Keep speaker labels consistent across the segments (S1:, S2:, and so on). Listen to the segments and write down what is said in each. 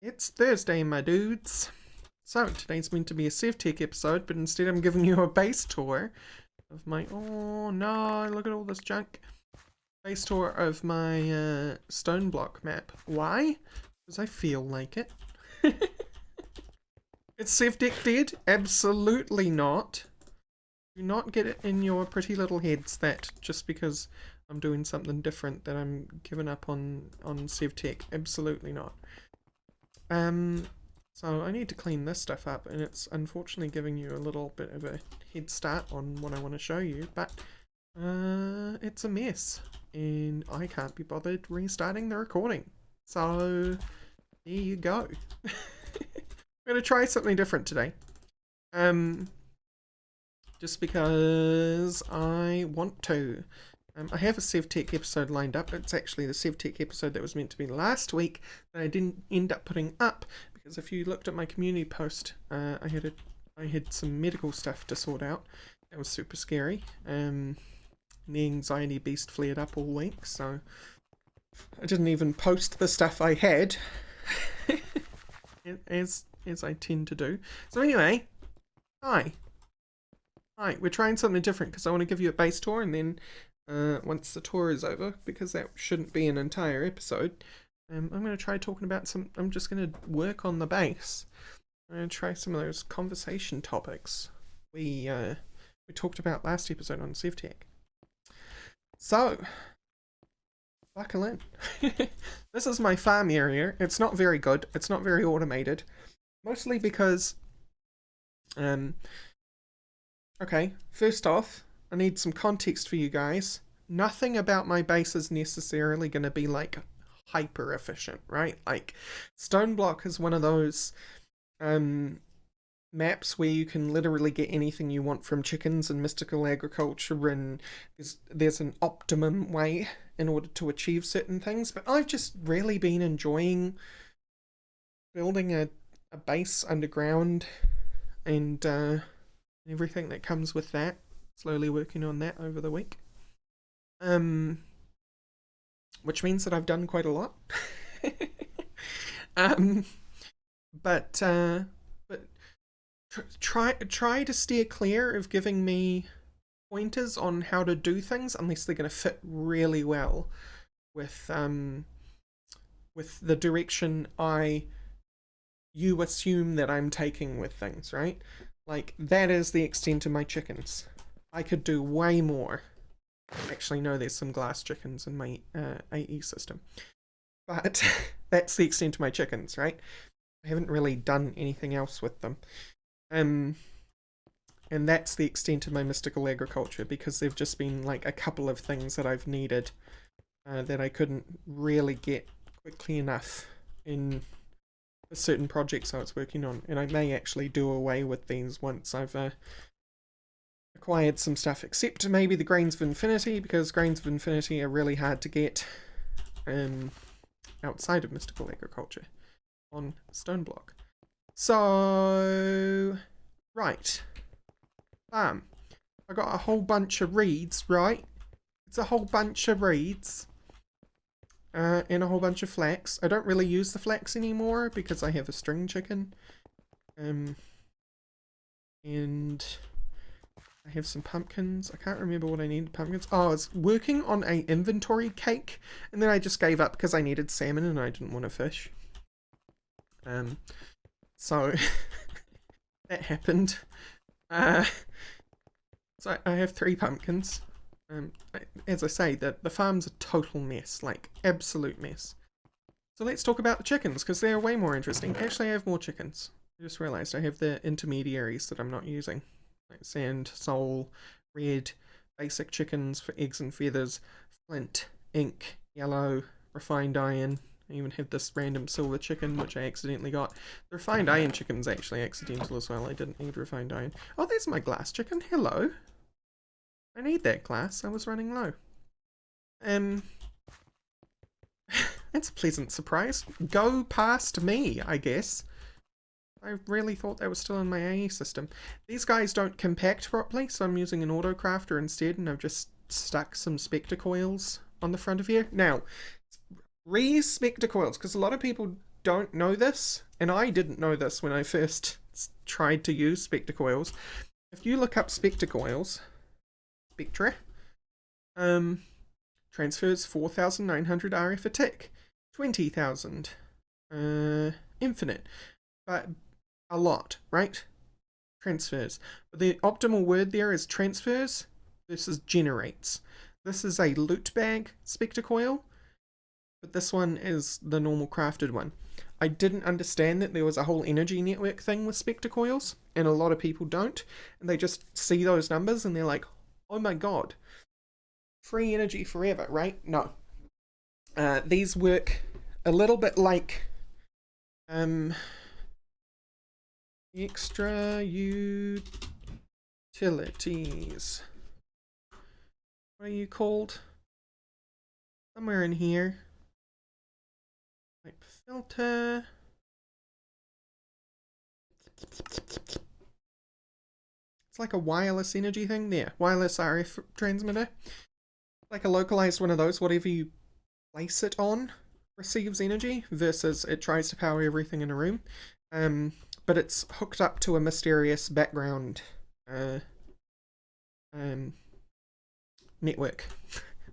S1: It's Thursday, my dudes. So, today's meant to be a Sevtech episode, but instead I'm giving you a base tour of my... Oh no, look at all this junk. Base tour of my Stoneblock map. Why? Because I feel like it. Is Sevtech dead? Absolutely not. Do not get it in your pretty little heads that just because I'm doing something different that I'm giving up on Sevtech. Absolutely not. So I need to clean this stuff up, and it's unfortunately giving you a little bit of a head start on what I want to show you, but it's a mess, and I can't be bothered restarting the recording. So there you go. I'm going to try something different today. Just because I want to. I have a Sevtech episode lined up. It's actually the Sevtech episode that was meant to be last week that I didn't end up putting up because if you looked at my community post, I had some medical stuff to sort out. That was super scary. The anxiety beast flared up all week, so I didn't even post the stuff I had, as I tend to do. So anyway, hi, we're trying something different because I want to give you a base tour, and then once the tour is over, because that shouldn't be an entire episode, I'm going to try talking about I'm just going to work on the base. I'm going to try some of those conversation topics we talked about last episode on Sevtech. So, buckle in. This is my farm area. It's not very good. It's not very automated. Mostly because, okay, first off, I need some context for you guys. Nothing about my base is necessarily going to be like hyper efficient, right? Like Stoneblock is one of those maps where you can literally get anything you want from chickens and mystical agriculture, and there's an optimum way in order to achieve certain things. But I've just really been enjoying building a base underground and everything that comes with that. Slowly working on that over the week. Which means that I've done quite a lot. But try to steer clear of giving me pointers on how to do things unless they're going to fit really well with the direction you assume that I'm taking with things, right? Like, that is the extent of my chickens. I could do way more. Actually, no, there's some glass chickens in my AE system. But that's the extent of my chickens, right? I haven't really done anything else with them. And that's the extent of my mystical agriculture, because they've just been like a couple of things that I've needed that I couldn't really get quickly enough in a certain projects I was working on. And I may actually do away with these once I've acquired some stuff, except maybe the Grains of Infinity, because Grains of Infinity are really hard to get outside of mystical agriculture on Stoneblock. So, right. I got a whole bunch of reeds, right? It's a whole bunch of reeds. And a whole bunch of flax. I don't really use the flax anymore because I have a string chicken. And I have some pumpkins. I can't remember what I needed pumpkins. Oh, I was working on a inventory cake, and then I just gave up because I needed salmon and I didn't want to fish. So that happened. So I have 3 pumpkins. As I say, the farm's a total mess, like absolute mess. So let's talk about the chickens, because they're way more interesting. Actually, I have more chickens. I just realized I have the intermediaries that I'm not using. Like sand, soul, red, basic chickens for eggs and feathers, flint, ink, yellow, refined iron. I even have this random silver chicken, which I accidentally got. The refined iron chicken's actually accidental as well. I didn't need refined iron. Oh, there's my glass chicken. Hello. I need that glass. I was running low. That's a pleasant surprise. Go past me, I guess. I really thought that was still in my AE system. These guys don't compact properly, so I'm using an autocrafter instead, and I've just stuck some spectre coils on the front of here. Now, re-spectre coils, because a lot of people don't know this, and I didn't know this when I first tried to use spectrocoils, if you look up spectrocoils, spectra, transfers 4,900 RF a tick, 20,000, infinite, but a lot, right? Transfers. But the optimal word there is transfers versus generates. This is a loot bag spectrocoil, but this one is the normal crafted one. I didn't understand that there was a whole energy network thing with spectrocoils, and a lot of people don't, and they just see those numbers and they're like, oh my god, free energy forever, right? No. These work a little bit like extra utilities. What are you called? Somewhere in here. Type filter. It's like a wireless energy thing there. Wireless RF transmitter. Like a localized one of those, whatever you place it on receives energy versus it tries to power everything in a room. But it's hooked up to a mysterious background network,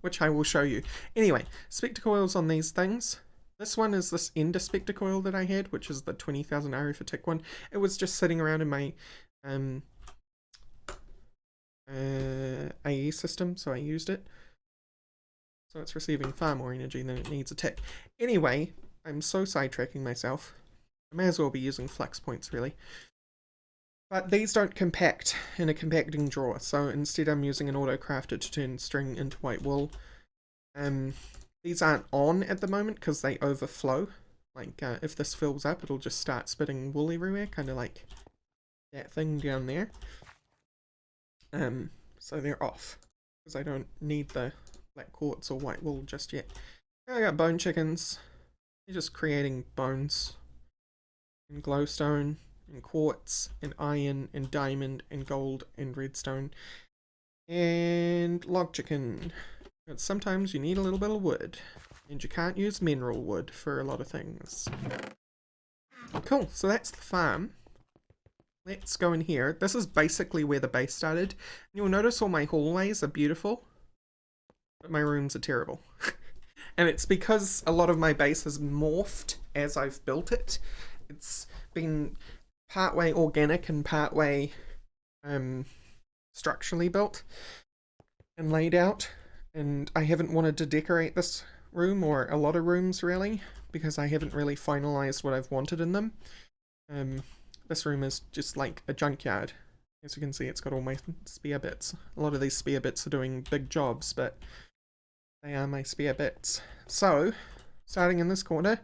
S1: which I will show you. Anyway, spectrocoils on these things. This one is this ender spectrocoil that I had, which is the 20,000 RF a tick one. It was just sitting around in my AE system, so I used it. So it's receiving far more energy than it needs a tick. Anyway, I'm so sidetracking myself. I may as well be using flux points, really. But these don't compact in a compacting drawer, so instead I'm using an auto-crafter to turn string into white wool. These aren't on at the moment because they overflow. Like, if this fills up, it'll just start spitting wool everywhere, kind of like that thing down there. So they're off, because I don't need the black quartz or white wool just yet. I got bone chickens. They're just creating bones. And glowstone, and quartz, and iron, and diamond, and gold, and redstone. And log chicken. But sometimes you need a little bit of wood. And you can't use mineral wood for a lot of things. Cool, so that's the farm. Let's go in here. This is basically where the base started. You'll notice all my hallways are beautiful, but my rooms are terrible. And it's because a lot of my base has morphed as I've built it. It's been partway organic and partway structurally built and laid out. And I haven't wanted to decorate this room, or a lot of rooms really, because I haven't really finalized what I've wanted in them. This room is just like a junkyard. As you can see, it's got all my spare bits. A lot of these spare bits are doing big jobs, but they are my spare bits. So, starting in this corner,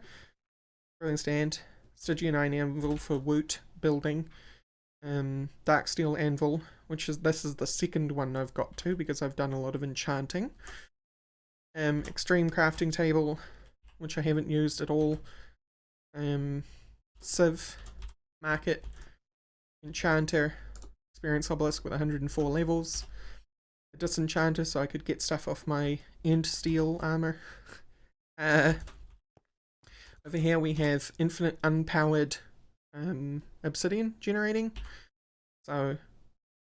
S1: brewing stand, Stygian iron anvil for woot building, dark steel anvil, this is the second one I've got to because I've done a lot of enchanting. Extreme crafting table, which I haven't used at all. Sieve, market, enchanter, experience obelisk with 104 levels, a disenchanter so I could get stuff off my end steel armor. Over here we have infinite unpowered obsidian generating. So,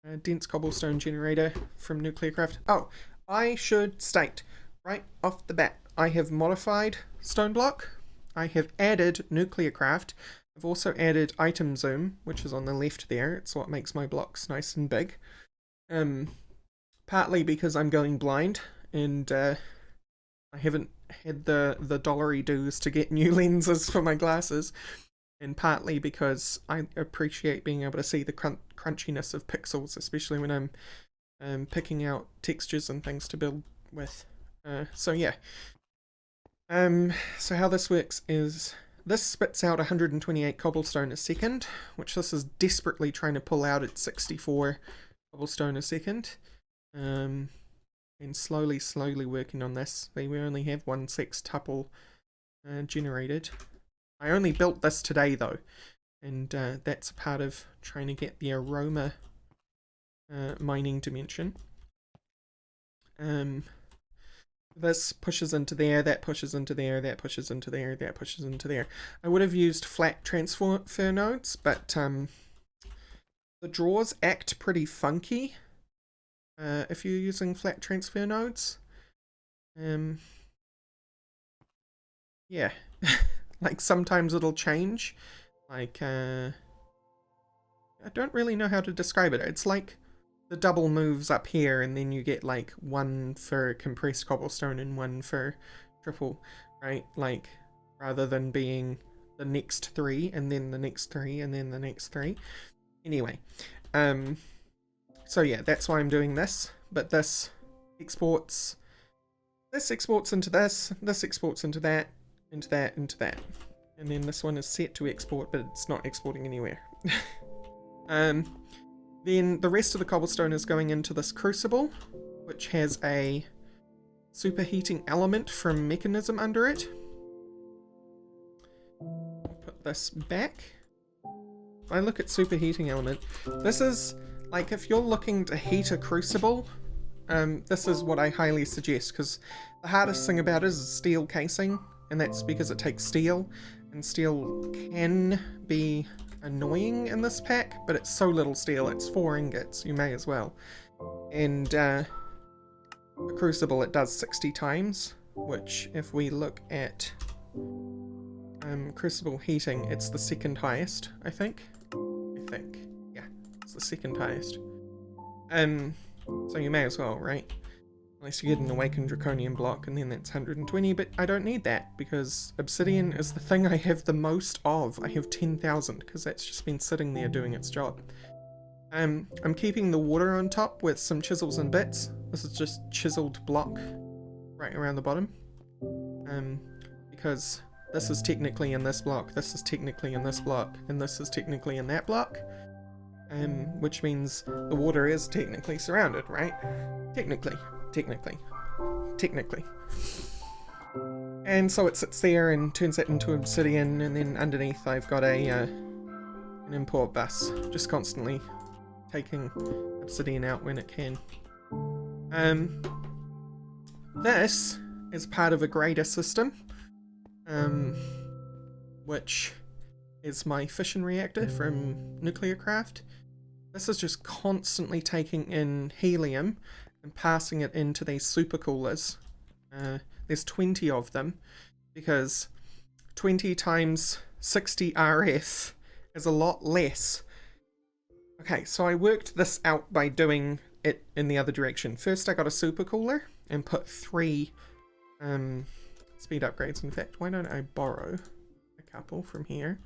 S1: a dense cobblestone generator from Nuclearcraft. Oh, I should state right off the bat, I have modified Stoneblock. I have added Nuclearcraft. I've also added item zoom, which is on the left there. It's what makes my blocks nice and big. Partly because I'm going blind and I haven't had the dollary dues to get new lenses for my glasses, and partly because I appreciate being able to see the crunchiness of pixels, especially when I'm picking out textures and things to build with. So yeah. So how this works is this spits out 128 cobblestone a second, which this is desperately trying to pull out at 64 cobblestone a second. And slowly working on this. We only have one sextuple generated. I only built this today though, and that's part of trying to get the aroma mining dimension. this pushes into there, that pushes into there, that pushes into there, that pushes into there. I would have used flat transfer nodes, but the drawers act pretty funky if you're using flat transfer nodes. Yeah, like sometimes it'll change. Like, I don't really know how to describe it. It's like the double moves up here, and then you get like one for compressed cobblestone and one for triple, right? Like, rather than being the next three and then the next three and then the next three. Anyway, so yeah, that's why I'm doing this. But this exports into this exports into that, into that, into that. And then this one is set to export, but it's not exporting anywhere. Then the rest of the cobblestone is going into this crucible, which has a superheating element from mechanism under it. Put this back. If I look at superheating element, this is like if you're looking to heat a crucible, this is what I highly suggest, because the hardest thing about it is steel casing, and that's because it takes steel, and steel can be annoying in this pack, but it's so little steel, it's 4 ingots, you may as well. And the crucible, it does 60 times, which if we look at crucible heating, it's the second highest, I think. Yeah, it's the second highest. So you may as well, right? Unless you get an awakened draconian block, and then that's 120, but I don't need that, because obsidian is the thing I have the most of. I have 10,000, because that's just been sitting there doing its job. I'm keeping the water on top with some chisels and bits. This is just chiseled block right around the bottom. Because this is technically in this block, this is technically in this block, and this is technically in that block. Which means the water is technically surrounded, right? Technically. And so it sits there and turns that into obsidian, and then underneath I've got an import bus, just constantly taking obsidian out when it can. This is part of a greater system, which is my fission reactor from Nuclearcraft. This is just constantly taking in helium and passing it into these supercoolers. There's 20 of them, because 20 times 60 RF is a lot less. Okay, so I worked this out by doing it in the other direction. First I got a supercooler and put 3 speed upgrades. In fact, why don't I borrow a couple from here?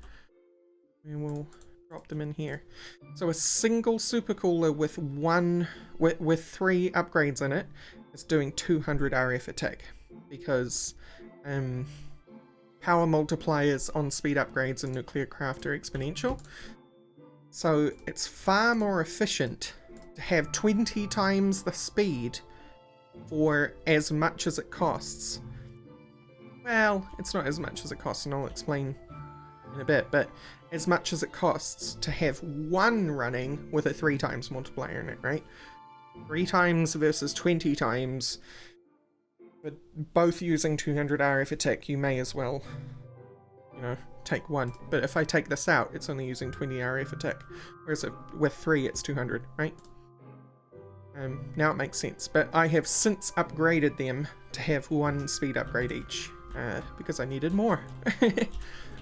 S1: We will drop them in here. So a single supercooler with 3 upgrades in it is doing 200 RF a tick, because power multipliers on speed upgrades in Nuclearcraft are exponential. So it's far more efficient to have 20 times the speed for as much as it costs. Well, it's not as much as it costs, and I'll explain in a bit, but as much as it costs to have one running with a 3 times multiplier in it, right? 3 times versus 20 times, but both using 200 RF a tick, you may as well, you know, take one. But if I take this out, it's only using 20 RF a tick, whereas with 3 it's 200, right? Now it makes sense, but I have since upgraded them to have 1 speed upgrade each, because I needed more.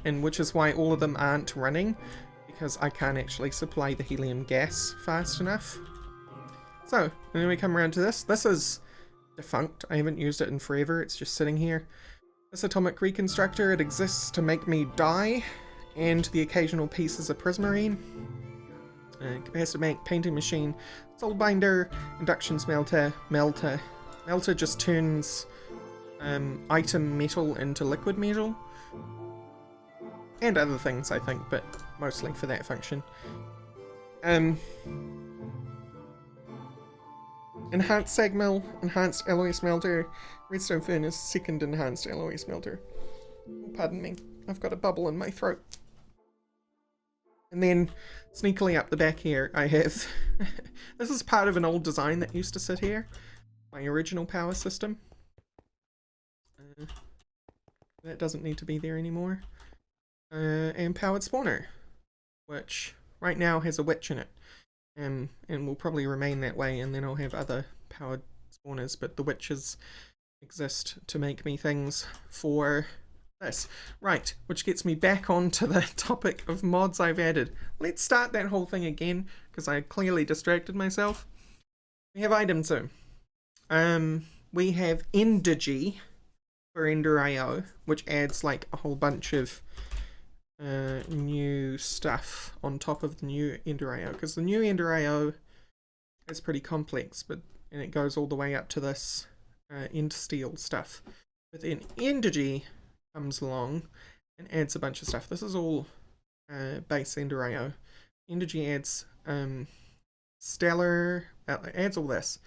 S1: And which is why all of them aren't running, because I can't actually supply the helium gas fast enough. So, and then we come around to this. This is defunct. I haven't used it in forever. It's just sitting here. This atomic reconstructor, it exists to make me dye, and the occasional pieces of prismarine. Capacitor bank, painting machine, soul binder, induction smelter, melter. Melter just turns item metal into liquid metal. And other things, I think, but mostly for that function. Enhanced sag mill, enhanced alloy smelter, redstone furnace, second enhanced alloy smelter. Pardon me, I've got a bubble in my throat. And then, sneakily up the back here, I have... This is part of an old design that used to sit here. My original power system. That doesn't need to be there anymore. And powered spawner, which right now has a witch in it. And will probably remain that way, and then I'll have other powered spawners, but the witches exist to make me things for this. Right, which gets me back onto the topic of mods I've added. Let's start that whole thing again, because I clearly distracted myself. We have item 2. We have Endergy for Ender IO, which adds like a whole bunch of new stuff on top of the new Ender IO, because the new Ender IO is pretty complex, and it goes all the way up to this End Steel stuff. But then Endergy comes along and adds a bunch of stuff. This is all base Ender IO. Endergy adds stellar, adds all this: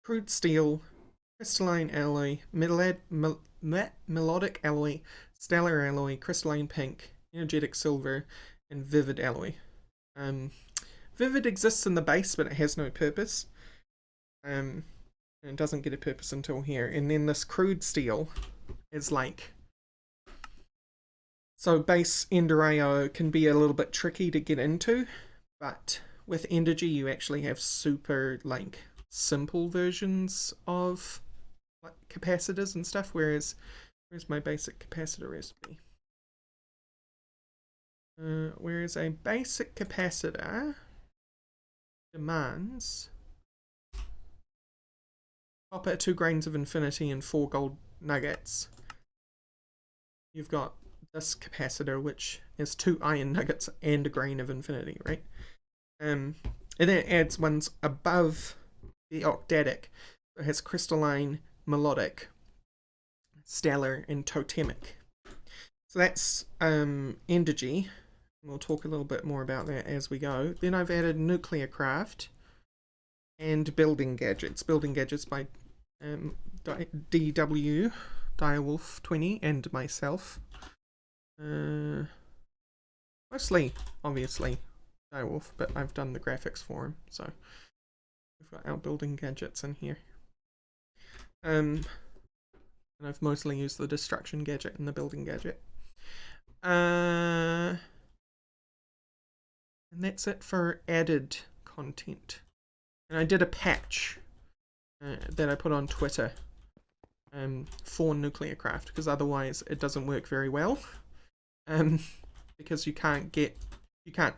S1: crude steel, crystalline alloy, melodic alloy, stellar alloy, crystalline pink, energetic silver, and vivid alloy. Vivid exists in the base, but it has no purpose. And it doesn't get a purpose until here. And then this crude steel is like... So base Ender IO can be a little bit tricky to get into, but with Endergy you actually have super like simple versions of like capacitors and stuff, whereas where's my basic capacitor recipe? Whereas a basic capacitor demands copper, 2 grains of infinity, and 4 gold nuggets. You've got this capacitor, which is 2 iron nuggets and a grain of infinity, right? And it adds ones above the octatic. It has crystalline, melodic, stellar, and totemic. So that's Endergy. We'll talk a little bit more about that as we go. Then I've added nuclear craft and building gadgets. Building gadgets by DW, Direwolf20, and myself. Mostly, obviously, Direwolf, but I've done the graphics for him, so we've got our building gadgets in here. And I've mostly used the destruction gadget and the building gadget. And that's it for added content. And I did a patch that I put on Twitter for nuclear craft, because otherwise it doesn't work very well. Because you can't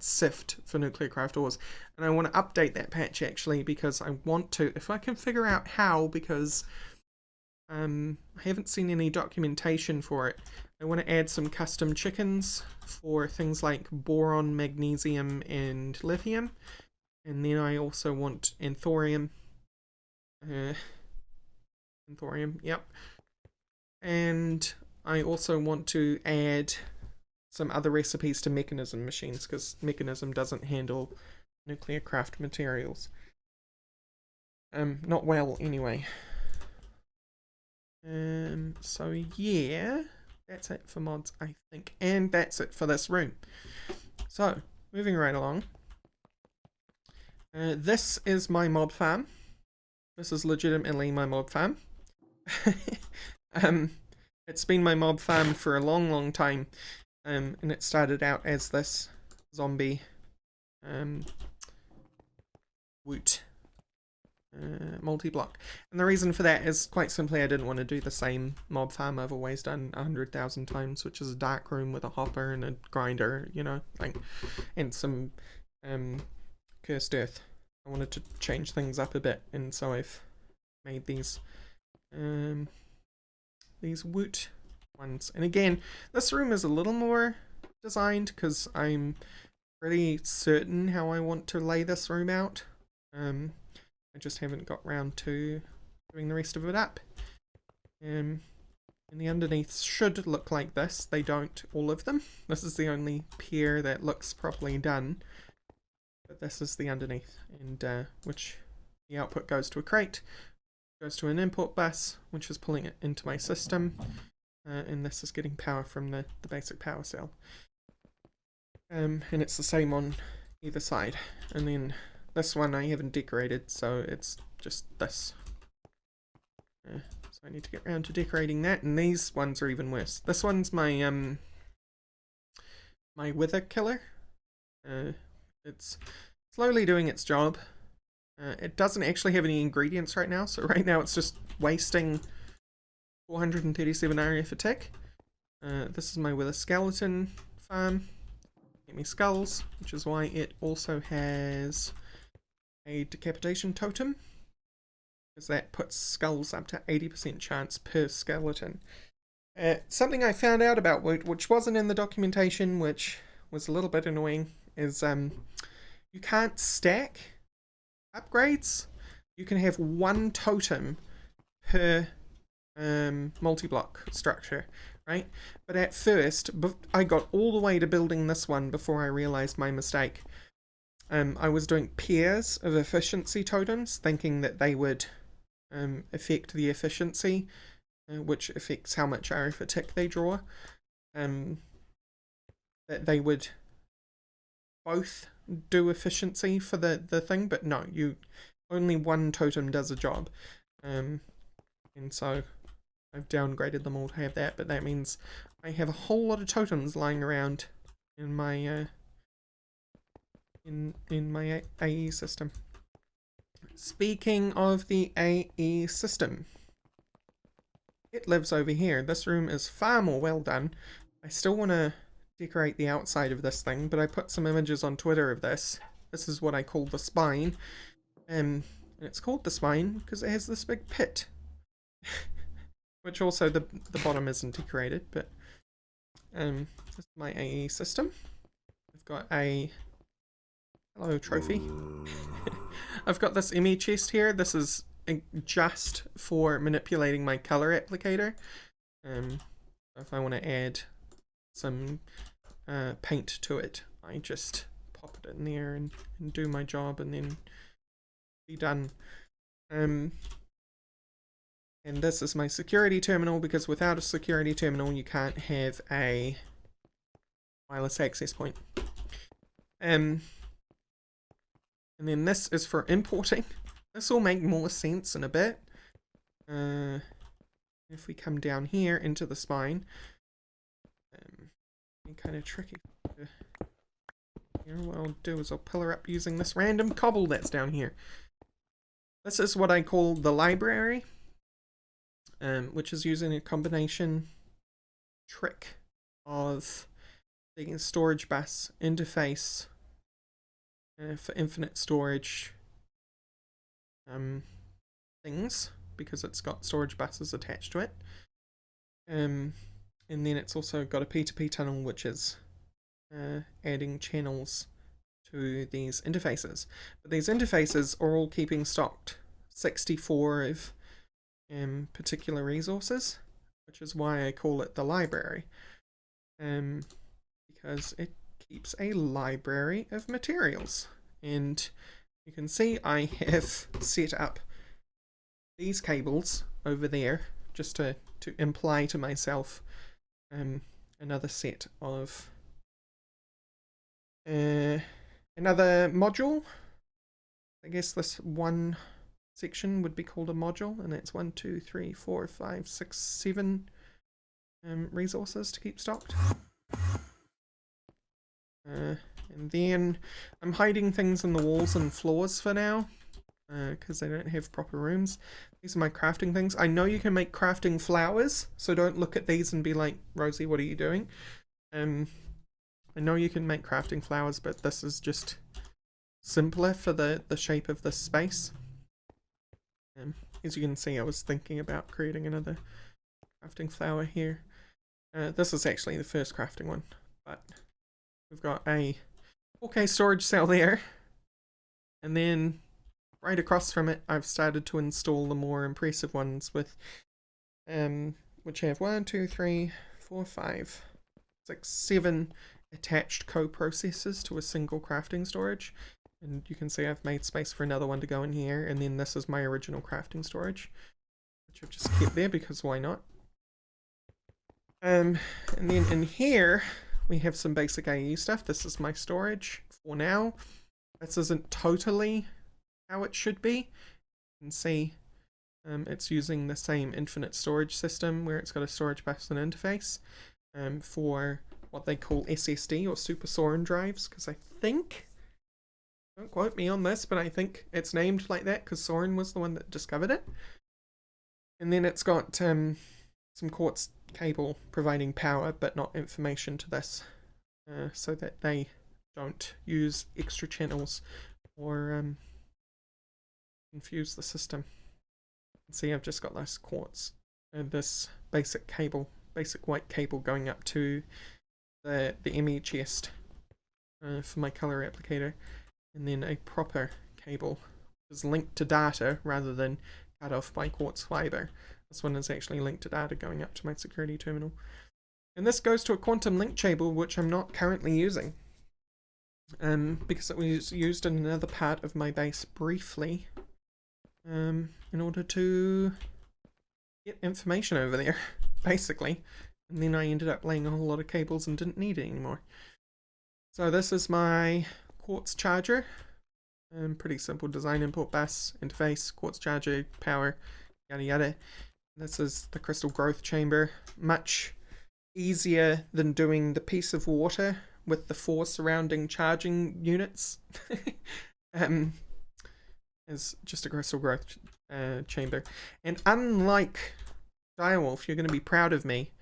S1: sift for nuclear craft ores. And I want to update that patch actually, because I want to, if I can figure out how, because I haven't seen any documentation for it. I want to add some custom chickens for things like boron, magnesium, and lithium. And then I also want thorium. Thorium, yep. And I also want to add some other recipes to mechanism machines, because mechanism doesn't handle nuclear craft materials. Not well, anyway. So yeah, that's it for mods, I think. And that's it for this room. So, moving right along. This is my mob farm. This is legitimately my mob farm. It's been my mob farm for a long, long time. And it started out as this zombie woot multi-block. And the reason for that is quite simply I didn't want to do the same mob farm I've always done 100,000 times, which is a dark room with a hopper and a grinder, you know, like, and some cursed earth. I wanted to change things up a bit, and so I've made these woot ones. And again, this room is a little more designed because I'm pretty certain how I want to lay this room out. I just haven't got round to doing the rest of it up. And the underneath should look like this. They don't, all of them. This is the only pair that looks properly done. But this is the underneath, and which the output goes to a crate, goes to an import bus, which is pulling it into my system. And this is getting power from the basic power cell. And it's the same on either side. And then this one I haven't decorated, so it's just this. So I need to get around to decorating that, and these ones are even worse. This one's my my wither killer. It's slowly doing its job. It doesn't actually have any ingredients right now, so right now it's just wasting 437 RF a tick. This is my wither skeleton farm. Get me skulls, which is why it also has a decapitation totem, because that puts skulls up to 80% chance per skeleton. Something I found out about, which wasn't in the documentation, which was a little bit annoying, is you can't stack upgrades. You can have one totem per multi-block structure, right? But at first, I got all the way to building this one before I realized my mistake. I was doing pairs of efficiency totems, thinking that they would affect the efficiency, which affects how much RF a tick they draw. That they would both do efficiency for the thing, but no, only one totem does a job. And so I've downgraded them all to have that, but that means I have a whole lot of totems lying around in my in my AE system. Speaking of the AE system, it lives over here. This room is far more well done. I still want to decorate the outside of this thing, but I put some images on Twitter of this. This is what I call the spine. And it's called the spine because it has this big pit. Which also the bottom isn't decorated, but this is my AE system. I've got a hello trophy. I've got this ME chest here. This is just for manipulating my color applicator. If I want to add some paint to it, I just pop it in there and do my job and then be done. And this is my security terminal, because without a security terminal you can't have a wireless access point. And then this is for importing. This will make more sense in a bit. If we come down here into the spine, kind of tricky. Here, what I'll do is I'll pillar up using this random cobble that's down here. This is what I call the library, which is using a combination trick of the storage bus interface for infinite storage things, because it's got storage buses attached to it. And then it's also got a P2P tunnel, which is adding channels to these interfaces. But these interfaces are all keeping stocked 64 of particular resources, which is why I call it the library. Because it keeps a library of materials. And you can see I have set up these cables over there just to imply to myself another set of another module. I guess this one section would be called a module, and that's 1, 2, 3, 4, 5, 6, 7 resources to keep stocked. And then I'm hiding things in the walls and floors for now, because they don't have proper rooms. These are my crafting things. I know you can make crafting flowers, so don't look at these and be like, Rosie, what are you doing? I know you can make crafting flowers, but this is just simpler for the shape of this space. As you can see, I was thinking about creating another crafting flower here. This is actually the first crafting one, but we've got a 4K storage cell there, and then right across from it I've started to install the more impressive ones with which have 1, 2, 3, 4, 5, 6, 7 attached co-processors to a single crafting storage. And you can see I've made space for another one to go in here, and then this is my original crafting storage, which I've just kept there because why not. And then in here we have some basic AE stuff. This is my storage for now. This isn't totally how it should be. You can see It's using the same infinite storage system where it's got a storage bus and interface for what they call SSD or Super Sorin drives, because I think, don't quote me on this, but I think it's named like that because Sorin was the one that discovered it. And then it's got some quartz cable providing power but not information to this, so that they don't use extra channels or confuse the system. See, I've just got this quartz and this basic white cable going up to the ME chest for my color applicator, and then a proper cable which is linked to data rather than cut off by quartz fiber. This one is actually linked to data going up to my security terminal. And this goes to a quantum link cable, which I'm not currently using, because it was used in another part of my base briefly, in order to get information over there, basically. And then I ended up laying a whole lot of cables and didn't need it anymore. So this is my Quartz Charger. Pretty simple design: input bus, interface, Quartz Charger, power, yada yada. This is the crystal growth chamber. Much easier than doing the piece of water with the 4 surrounding charging units. Is just a crystal growth chamber. And unlike Direwolf, you're going to be proud of me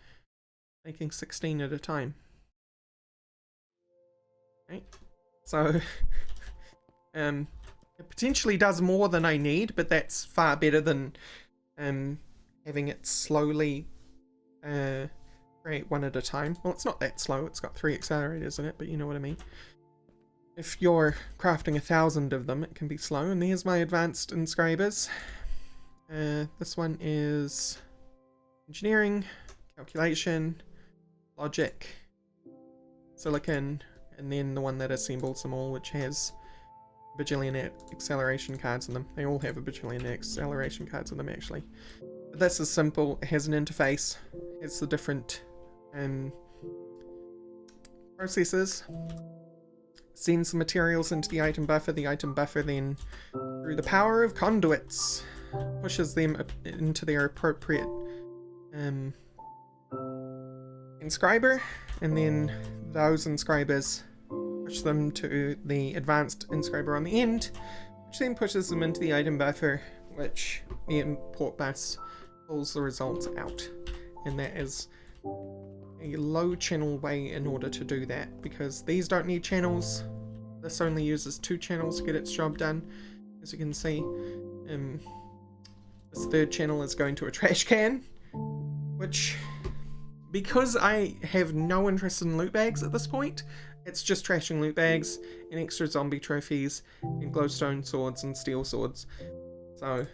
S1: making 16 at a time. Okay. So it potentially does more than I need, but that's far better than having it slowly create one at a time. Well, it's not that slow, it's got 3 accelerators in it, but you know what I mean. If you're crafting 1,000 of them, it can be slow. And here's my advanced inscribers. This one is engineering, calculation, logic, silicon, and then the one that assembles them all, which has a bajillion acceleration cards in them. They all have a bajillion acceleration cards in them, actually. But this is simple. It has an interface. It's the different processes. Sends the materials into the item buffer. The item buffer then, through the power of conduits, pushes them into their appropriate inscriber, and then those inscribers push them to the advanced inscriber on the end, which then pushes them into the item buffer, which the import bus pulls the results out. And that is a low channel way in order to do that, because these don't need channels. This only uses 2 channels to get its job done. As you can see, this 3rd channel is going to a trash can, which, because I have no interest in loot bags at this point, it's just trashing loot bags and extra zombie trophies and glowstone swords and steel swords. So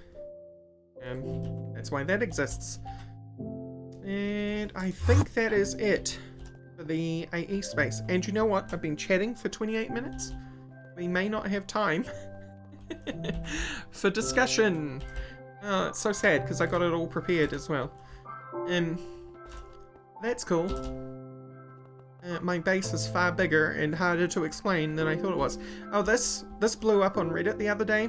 S1: that's why that exists. And I think that is it for the AE space. And you know what? I've been chatting for 28 minutes. We may not have time for discussion. Oh, it's so sad because I got it all prepared as well. That's cool. My base is far bigger and harder to explain than I thought it was. Oh, this blew up on Reddit the other day.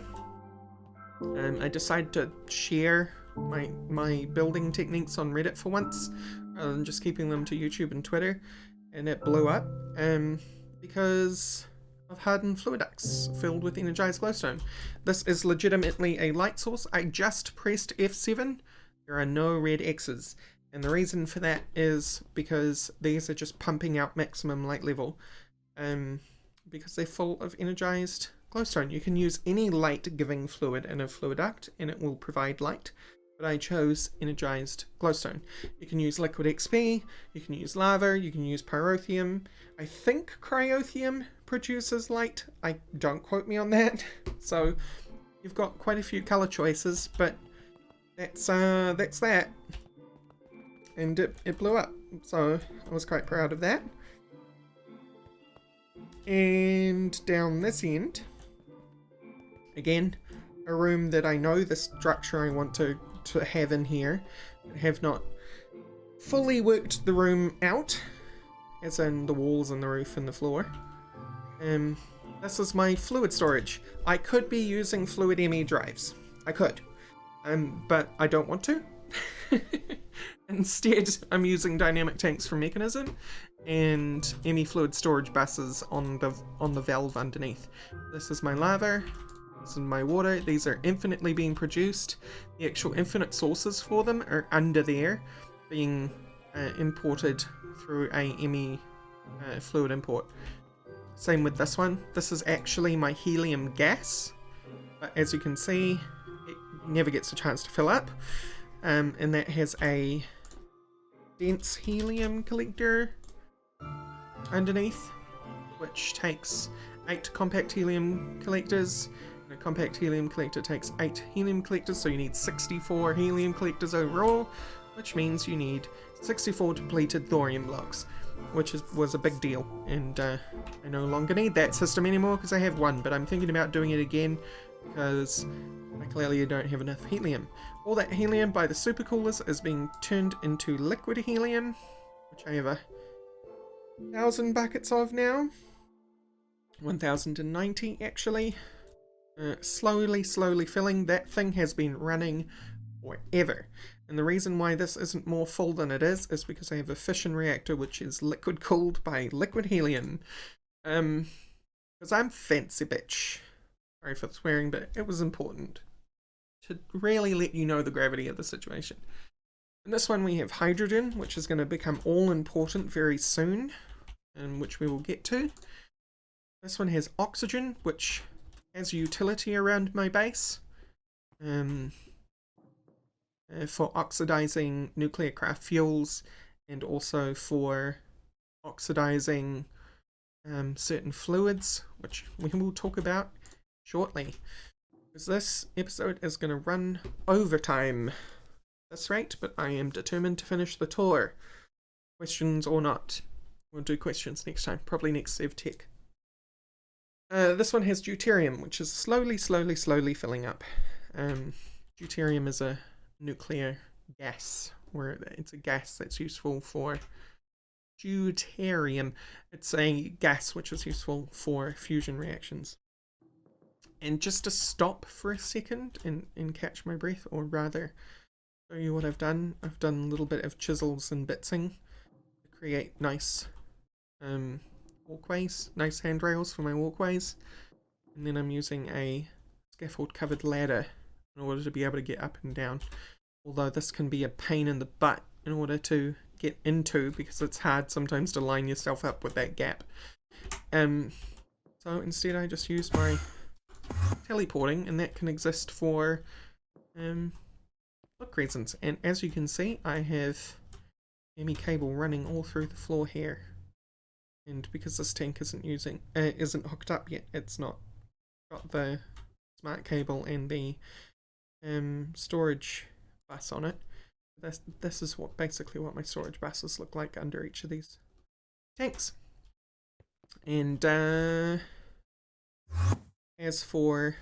S1: I decided to share my building techniques on Reddit for once, rather than just keeping them to YouTube and Twitter, and it blew up because of hardened fluid ducts filled with energized glowstone. This is legitimately a light source. I just pressed F7. There are no red X's, and the reason for that is because these are just pumping out maximum light level, because they're full of energized glowstone. You can use any light giving fluid in a fluid duct and it will provide light, but I chose energized glowstone. You can use liquid XP, you can use lava, you can use pyrotheum. I think cryothium produces light. Don't quote me on that. So you've got quite a few color choices, but that's that. And it blew up, so I was quite proud of that. And down this end, again, a room that I know the structure I want to have in here, but have not fully worked the room out, as in the walls and the roof and the floor. This is my fluid storage. I could be using fluid ME drives. I could. but I don't want to. Instead, I'm using dynamic tanks for mechanism and ME fluid storage buses on the valve underneath. This is my lava. This is my water. These are infinitely being produced. The actual infinite sources for them are under there, being imported through a ME fluid import. Same with this one. This is actually my helium gas, but as you can see, it never gets a chance to fill up. And that has a dense helium collector underneath, which takes 8 compact helium collectors. And a compact helium collector takes 8 helium collectors, so you need 64 helium collectors overall, which means you need 64 depleted thorium blocks, which was a big deal, and I no longer need that system anymore because I have one, but I'm thinking about doing it again because I clearly don't have enough helium. All that helium by the supercoolers is being turned into liquid helium, which I have 1,000 buckets of now. 1,090 actually. Slowly filling. That thing has been running forever. And the reason why this isn't more full than it is because I have a fission reactor which is liquid cooled by liquid helium. Because I'm fancy bitch. Sorry for swearing, but it was important to really let you know the gravity of the situation. In this one we have hydrogen, which is going to become all important very soon, and which we will get to. This one has oxygen, which has utility around my base. For oxidizing nuclear craft fuels, and also for oxidizing certain fluids, which we will talk about shortly. Because this episode is going to run overtime at this rate, but I am determined to finish the tour. Questions or not. We'll do questions next time, probably next Sevtech. This one has deuterium, which is slowly filling up. Deuterium is a nuclear gas, where it's a gas that's useful for deuterium. It's a gas which is useful for fusion reactions. And just to stop for a second and catch my breath, or rather show you what I've done a little bit of chisels and bitsing to create nice walkways, nice handrails for my walkways. And then I'm using a scaffold covered ladder in order to be able to get up and down. Although this can be a pain in the butt in order to get into, because it's hard sometimes to line yourself up with that gap. So instead I just use my teleporting, and that can exist for look reasons. And as you can see, I have ME cable running all through the floor here. And because this tank isn't hooked up yet, it's not got the smart cable and the storage bus on it. This is basically what my storage buses look like under each of these tanks. And as for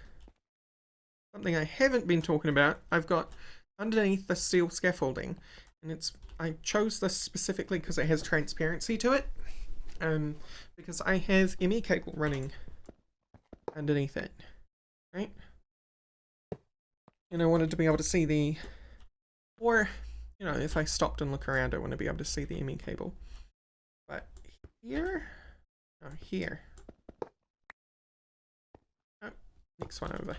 S1: something I haven't been talking about, I've got underneath the steel scaffolding, and I chose this specifically because it has transparency to it. Because I have ME cable running underneath it, right? And I wanted to be able to see or, you know, if I stopped and look around, I want to be able to see the ME cable. But here, oh, next one over.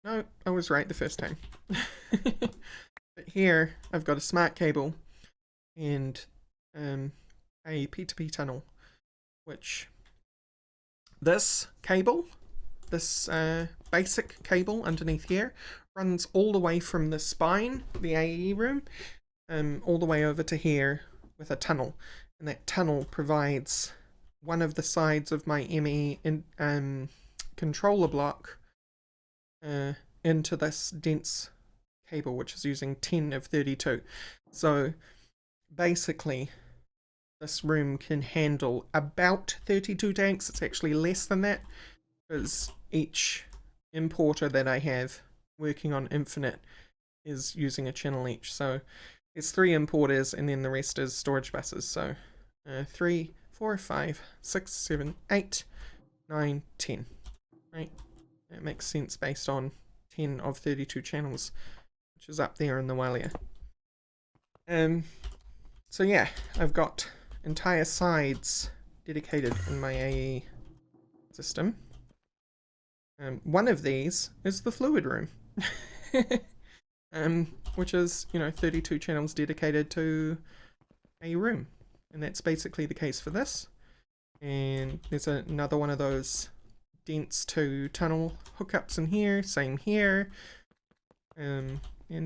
S1: No, I was right the first time. But here, I've got a smart cable and a P2P tunnel, which this cable, this basic cable underneath here, runs all the way from the spine, the AE room, all the way over to here with a tunnel, and that tunnel provides one of the sides of my ME controller block into this dense cable, which is using 10 of 32. So basically this room can handle about 32 tanks. It's actually less than that, because each importer that I have working on Infinite is using a channel each. So it's 3 importers, and then the rest is storage buses. So 3, 4, 5, 6, 7, 8, 9, 10. Right? That makes sense based on 10 of 32 channels, which is up there in the Walia. So yeah, I've got entire sides dedicated in my AE system. One of these is the fluid room, which is, 32 channels dedicated to a room, and that's basically the case for this. And there's another one of those dense to tunnel hookups in here, same here, and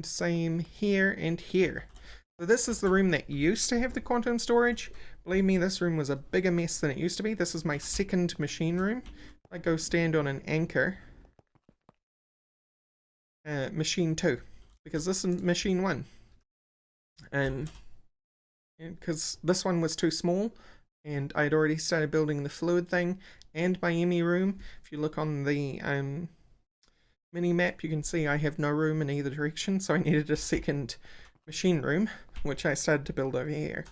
S1: same here and here. So this is the room that used to have the quantum storage. Believe me, this room was a bigger mess than it used to be. This is my second machine room. I go stand on an anchor. Machine 2, because this is machine 1. Because this one was too small, and I'd already started building the fluid thing and my ME room. If you look on the mini map, you can see I have no room in either direction, so I needed a second machine room, which I started to build over here.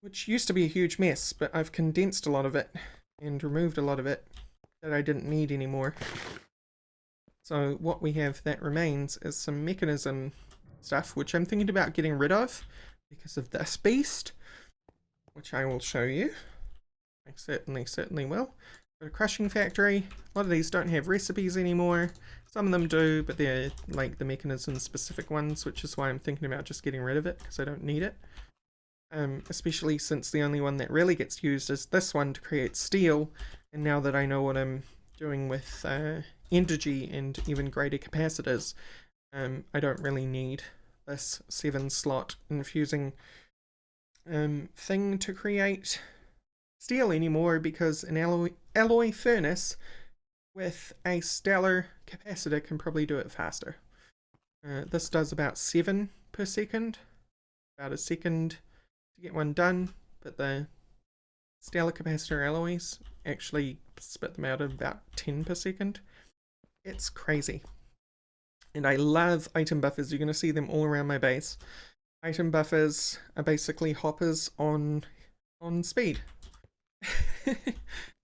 S1: Which used to be a huge mess, but I've condensed a lot of it and removed a lot of it that I didn't need anymore. So what we have that remains is some mechanism stuff, which I'm thinking about getting rid of because of this beast, which I will show you. I certainly will. Got a crushing factory. A lot of these don't have recipes anymore. Some of them do, but they're like the mechanism specific ones, which is why I'm thinking about just getting rid of it because I don't need it. Especially since the only one that really gets used is this one to create steel, and now that I know what I'm doing with energy and even greater capacitors, I don't really need this 7-slot infusing thing to create steel anymore, because an alloy furnace with a stellar capacitor can probably do it faster. This does about 7 per second, about a second to get one done, but the stellar capacitor alloys actually spit them out at about 10 per second. It's crazy. And I love item buffers. You're going to see them all around my base. Item buffers are basically hoppers on speed.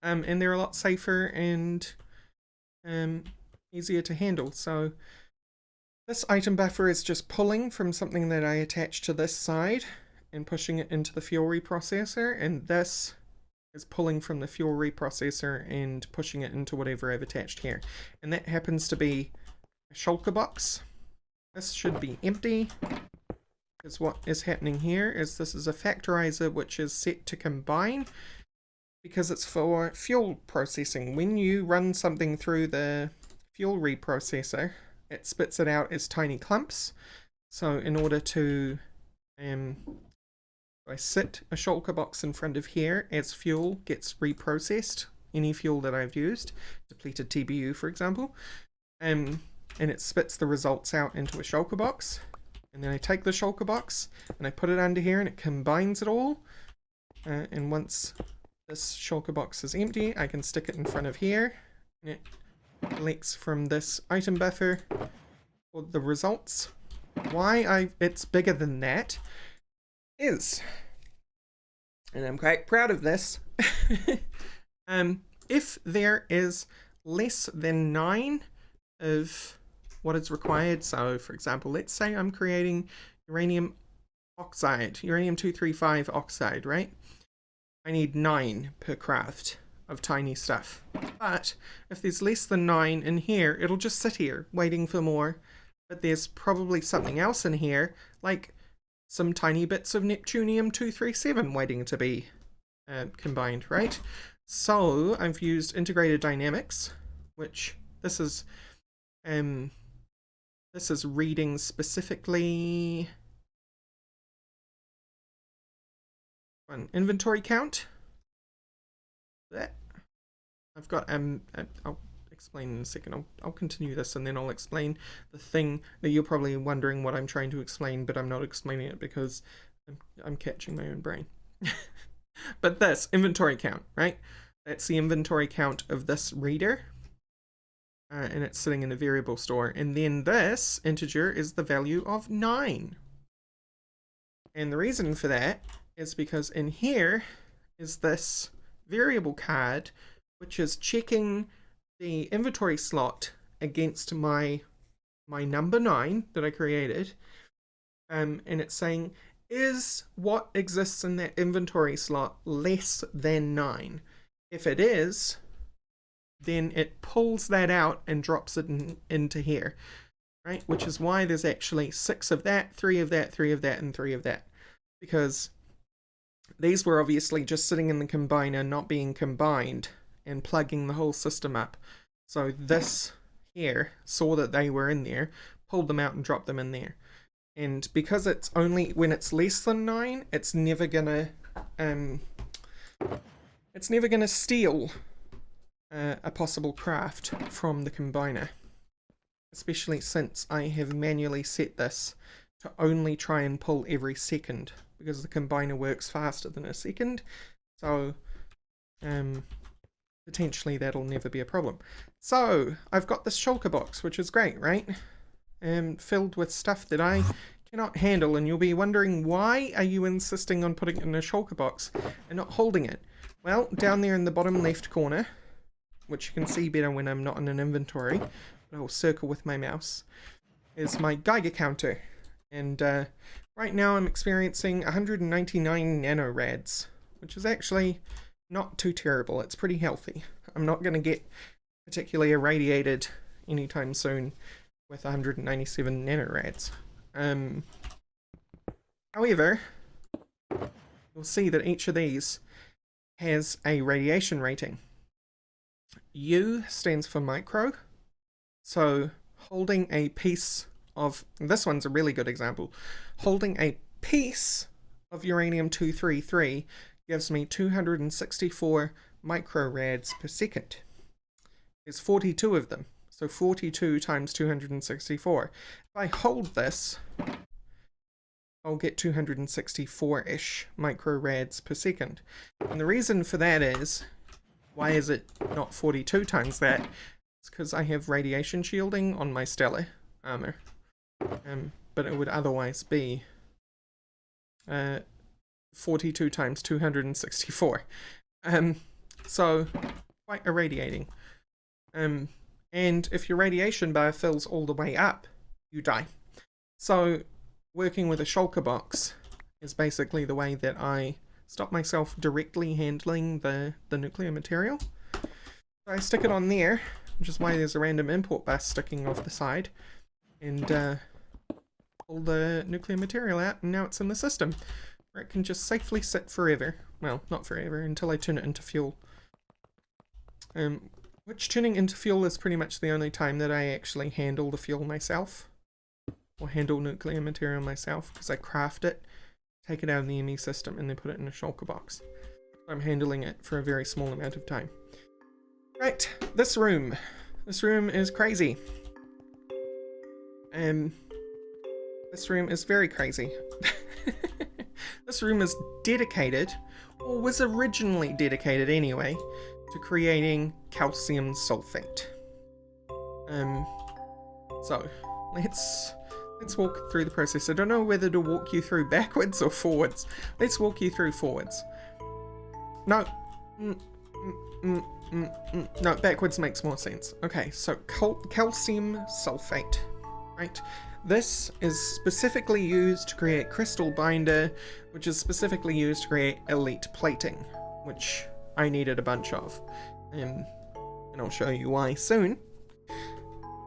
S1: And they're a lot safer and easier to handle. So this item buffer is just pulling from something that I attached to this side and pushing it into the fuel reprocessor, and this is pulling from the fuel reprocessor and pushing it into whatever I've attached here. And that happens to be a shulker box. This should be empty, because what is happening here is this is a factorizer which is set to combine, because it's for fuel processing. When you run something through the fuel reprocessor, it spits it out as tiny clumps. So in order to I sit a shulker box in front of here as fuel gets reprocessed, any fuel that I've used, depleted TBU for example, and it spits the results out into a shulker box, and then I take the shulker box and I put it under here and it combines it all, and once this shulker box is empty, I can stick it in front of here and it collects from this item buffer for the results. Why it's bigger than that is, and I'm quite proud of this, if there is less than 9 of what is required, so for example, let's say I'm creating uranium oxide, uranium-235 oxide, right? I need 9 per craft of tiny stuff. But if there's less than 9 in here, it'll just sit here waiting for more. But there's probably something else in here, like some tiny bits of Neptunium-237 waiting to be combined, right? So I've used integrated dynamics, which this is reading specifically an inventory count. That I've got I'll explain in a second. I'll continue this and then I'll explain the thing that you're probably wondering what I'm trying to explain, but I'm not explaining it because I'm catching my own brain. But this inventory count, right? That's the inventory count of this reader, and it's sitting in a variable store. And then this integer is the value of 9. And the reason for that is because in here is this variable card, which is checking the inventory slot against my number 9 that I created, and it's saying, is what exists in that inventory slot less than 9? If it is, then it pulls that out and drops it into here, right? Which is why there's actually 6 of that, 3 of that, 3 of that, and 3 of that. Because these were obviously just sitting in the combiner, not being combined, and plugging the whole system up. So this here saw that they were in there, pulled them out and dropped them in there. And because it's only when it's less than 9, it's never gonna steal a possible craft from the combiner. Especially since I have manually set this to only try and pull every second, because the combiner works faster than a second. So potentially that'll never be a problem. So I've got this shulker box, which is great, right? Filled with stuff that I cannot handle, and you'll be wondering, why are you insisting on putting it in a shulker box and not holding it? Well, down there in the bottom left corner, which you can see better when I'm not in an inventory, but I'll circle with my mouse, is my Geiger counter. And right now I'm experiencing 199 nanораds, which is actually not too terrible. It's pretty healthy. I'm not going to get particularly irradiated anytime soon with 197 nanораds. However, you'll see that each of these has a radiation rating. U stands for micro, so holding a piece of, this one's a really good example, holding a piece of uranium-233 gives me 264 microrads per second. There's 42 of them, so 42 times 264. If I hold this, I'll get 264-ish microrads per second. And the reason for that is, why is it not 42 times that? It's because I have radiation shielding on my stellar armor. But it would otherwise be 42 times 264. So, quite irradiating. And if your radiation bar fills all the way up, you die. So, working with a shulker box is basically the way that I stop myself directly handling the nuclear material. So I stick it on there, which is why there's a random import bus sticking off the side, and pull the nuclear material out, and now it's in the system, where it can just safely sit forever. Well, not forever, until I turn it into fuel. Which turning into fuel is pretty much the only time that I actually handle the fuel myself, or handle nuclear material myself, because I craft it, take it out of the ME system, and then put it in a shulker box. I'm handling it for a very small amount of time. Right, this room. This room is crazy. This room is very crazy. This room is dedicated, or was originally dedicated anyway, to creating calcium sulfate. So, let's walk through the process. I don't know whether to walk you through backwards or forwards. Let's walk you through forwards. No. No, backwards makes more sense. Okay, so calcium sulfate, right? This is specifically used to create crystal binder, which is specifically used to create elite plating, which I needed a bunch of. And I'll show you why soon.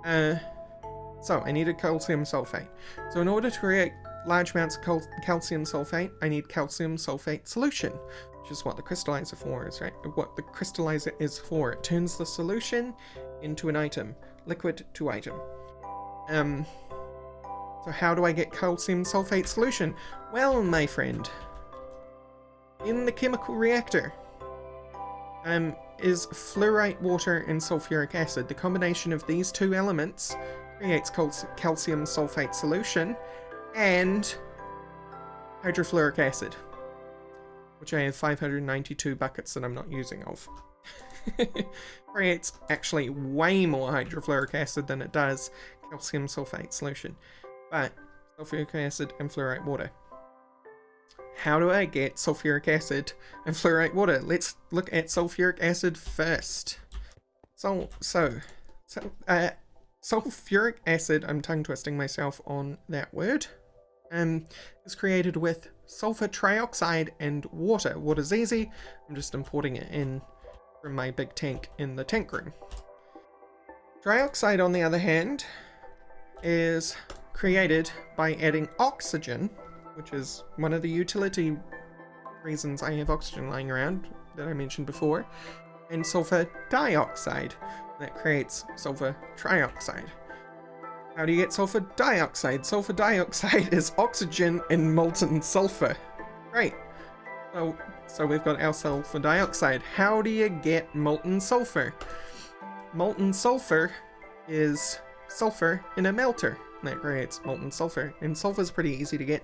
S1: So I needed calcium sulfate. So in order to create large amounts of calcium sulfate, I need calcium sulfate solution, which is what the crystallizer for is, right? What the crystallizer is for. It turns the solution into an item, liquid to item. So how do I get calcium sulfate solution? Well, my friend, in the chemical reactor, is fluorite water and sulfuric acid. The combination of these two elements creates calcium sulfate solution and hydrofluoric acid, which I have 592 buckets that I'm not using of. Creates actually way more hydrofluoric acid than it does calcium sulfate solution, but sulfuric acid and fluorite water. How do I get sulfuric acid and fluorite water? Let's look at sulfuric acid first. Sulfuric acid, I'm tongue twisting myself on that word, is created with sulfur trioxide and water. Water's easy, I'm just importing it in from my big tank in the tank room. Trioxide, on the other hand, is created by adding oxygen, which is one of the utility reasons I have oxygen lying around that I mentioned before, and sulfur dioxide that creates sulfur trioxide. How do you get sulfur dioxide? Sulfur dioxide is oxygen and molten sulfur. Great. So we've got our sulfur dioxide. How do you get molten sulfur? Molten sulfur is sulfur in a melter. That creates molten sulfur. And sulfur is pretty easy to get.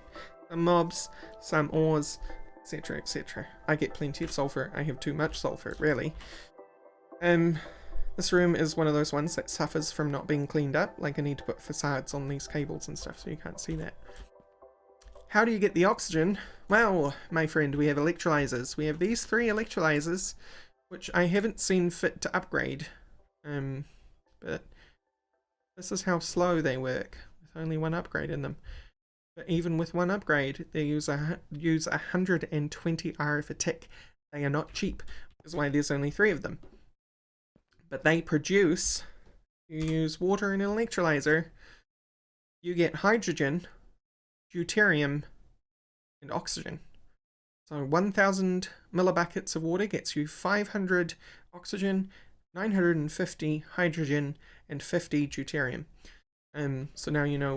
S1: Some mobs, some ores, etc, etc. I get plenty of sulfur. I have too much sulfur, really. This room is one of those ones that suffers from not being cleaned up. Like, I need to put facades on these cables and stuff so you can't see that. How do you get the oxygen? Well, my friend, we have electrolyzers. We have these 3 electrolyzers, which I haven't seen fit to upgrade. But this is how slow they work, with only 1 upgrade in them. But even with 1 upgrade, they use 120 RF a tick. They are not cheap, which is why there's only 3 of them. But they produce, you use water in an electrolyzer, you get hydrogen, deuterium, and oxygen. So 1000 millibuckets of water gets you 500 oxygen, 950 hydrogen, and 50 deuterium. So now you know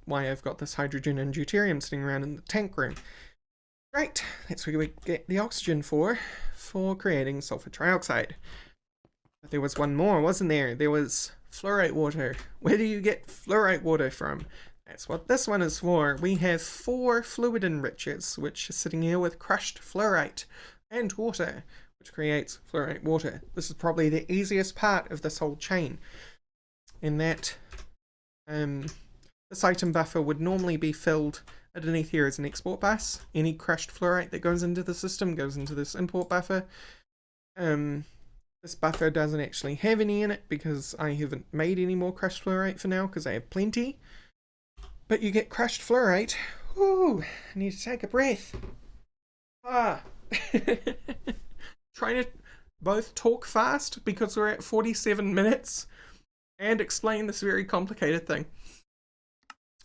S1: why I've got this hydrogen and deuterium sitting around in the tank room. Right, that's where we get the oxygen for creating sulfur trioxide. But there was one more, wasn't there? There was fluorite water. Where do you get fluorite water from? That's what this one is for. We have 4 fluid enrichers, which are sitting here with crushed fluorite and water, which creates fluorite water. This is probably the easiest part of this whole chain, in that this item buffer would normally be filled underneath here as an export bus. Any crushed fluorite that goes into the system goes into this import buffer. This buffer doesn't actually have any in it because I haven't made any more crushed fluorite for now because I have plenty. But you get crushed fluorite. Ooh, I need to take a breath. Trying to both talk fast because we're at 47 minutes and explain this very complicated thing.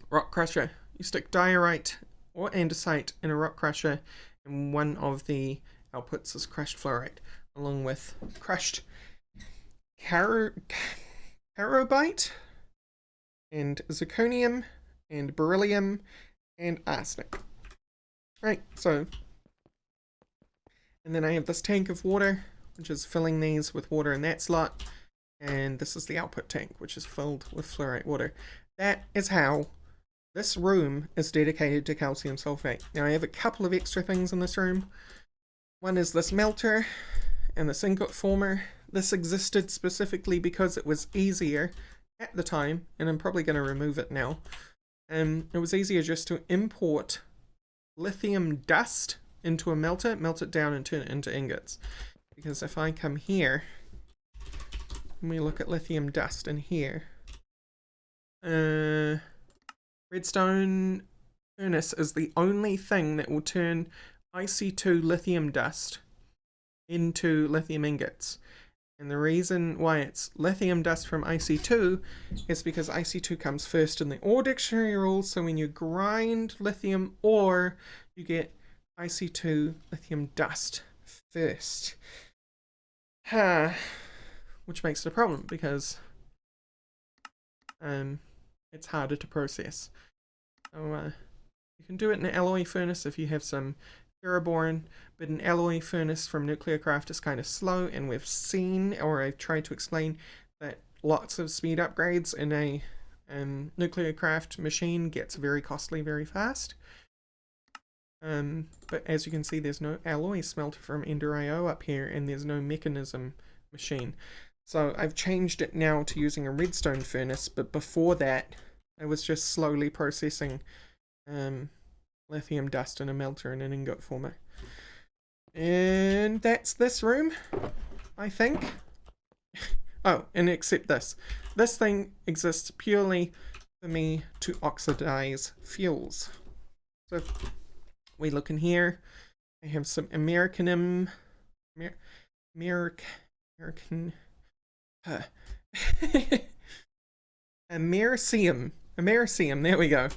S1: Rock crusher. You stick diorite or andesite in a rock crusher, and one of the outputs is crushed fluorite, along with crushed carobite and zirconium and beryllium and arsenic. Right, so, and then I have this tank of water, which is filling these with water in that slot, and this is the output tank, which is filled with fluorite water. That is how this room is dedicated to calcium sulfate. Now I have a couple of extra things in this room. One is this melter and this ingot former. This existed specifically because it was easier at the time, and I'm probably going to remove it now. It was easier just to import lithium dust into a melter, melt it down and turn it into ingots. Because if I come here, and we look at lithium dust in here, redstone furnace is the only thing that will turn IC2 lithium dust into lithium ingots. And the reason why it's lithium dust from IC2 is because IC2 comes first in the ore dictionary rules, so when you grind lithium ore, you get IC2 lithium dust first. Which makes it a problem because it's harder to process. So you can do it in an alloy furnace if you have some ferroboron, but an alloy furnace from Nuclearcraft is kind of slow, and we've seen, or I've tried to explain, that lots of speed upgrades in a Nuclearcraft machine gets very costly very fast. But as you can see, there's no alloy smelter from Ender.io up here, and there's no mechanism machine. So I've changed it now to using a redstone furnace, but before that I was just slowly processing lithium dust in a melter and an ingot former. And that's this room, I think. Oh, and except this. This thing exists purely for me to oxidize fuels. So if we look in here, I have some American, americium, there we go.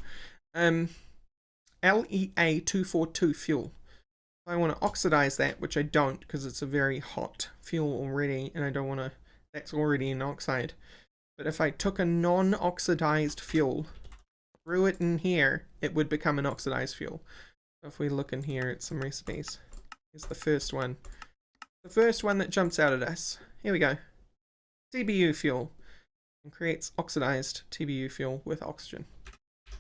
S1: LEA242 fuel. If I want to oxidize that, which I don't because it's a very hot fuel already, and I don't want to, that's already an oxide. But if I took a non-oxidized fuel, threw it in here, it would become an oxidized fuel. So if we look in here at some recipes, here's the first one. The first one that jumps out at us. Here we go. TBU fuel. And creates oxidized TBU fuel with oxygen.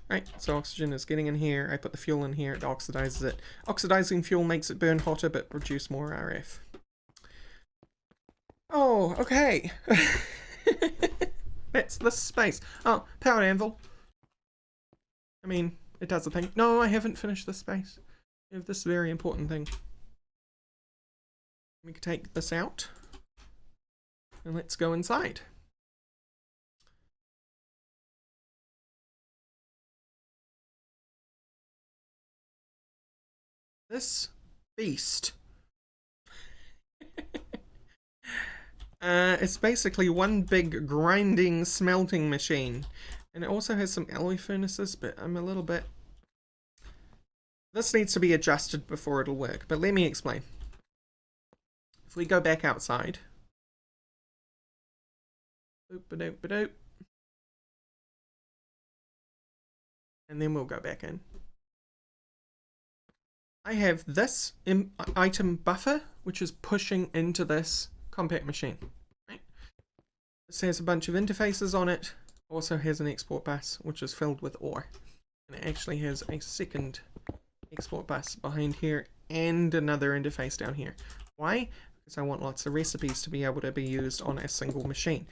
S1: Right, so oxygen is getting in here, I put the fuel in here, it oxidizes it. Oxidizing fuel makes it burn hotter but produce more RF. Oh, okay. That's the space. Oh, powered anvil. I mean, it does the thing. No, I haven't finished the space. I have this very important thing. We can take this out. And let's go inside. This beast. It's basically one big grinding smelting machine. And it also has some alloy furnaces, but I'm a little bit... This needs to be adjusted before it'll work, but let me explain. If we go back outside... Boop-a-doop-a-doop. And then we'll go back in. I have this item buffer, which is pushing into this compact machine. Right? This has a bunch of interfaces on it. Also has an export bus, which is filled with ore. And it actually has a second export bus behind here and another interface down here. Why? Because I want lots of recipes to be able to be used on a single machine.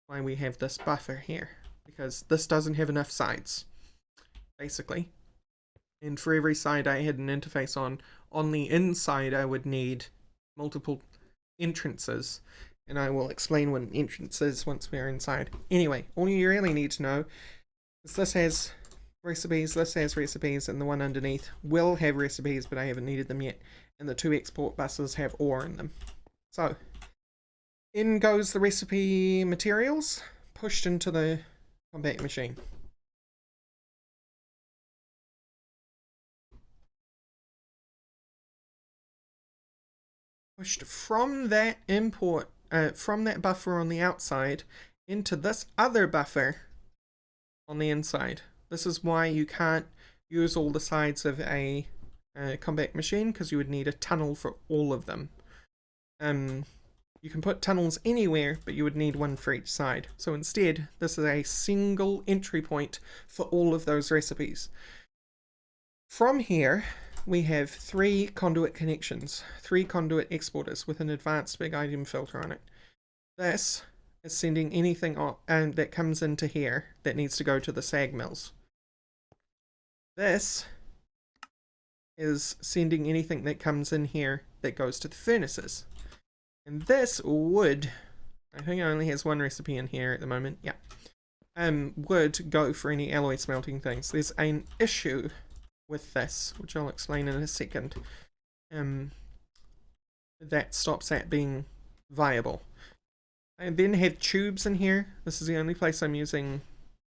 S1: Why we have this buffer here. Because this doesn't have enough sides, basically. And for every side I had an interface on the inside I would need multiple entrances. And I will explain what an entrance is once we're inside. Anyway, all you really need to know is this has recipes, and the one underneath will have recipes, but I haven't needed them yet. And the two export buses have ore in them. So, in goes the recipe materials, pushed into the compact machine. Pushed from that from that buffer on the outside into this other buffer on the inside. This is why you can't use all the sides of a compact machine, because you would need a tunnel for all of them. You can put tunnels anywhere, but you would need one for each side. So instead, this is a single entry point for all of those recipes. From here, we have 3 conduit connections, 3 conduit exporters with an advanced big item filter on it. This is sending anything that comes into here that needs to go to the sag mills. This is sending anything that comes in here that goes to the furnaces. And this would, I think it only has 1 recipe in here at the moment, yeah, would go for any alloy smelting things. There's an issue with this, which I'll explain in a second, that stops that being viable. I then have tubes in here. This is the only place I'm using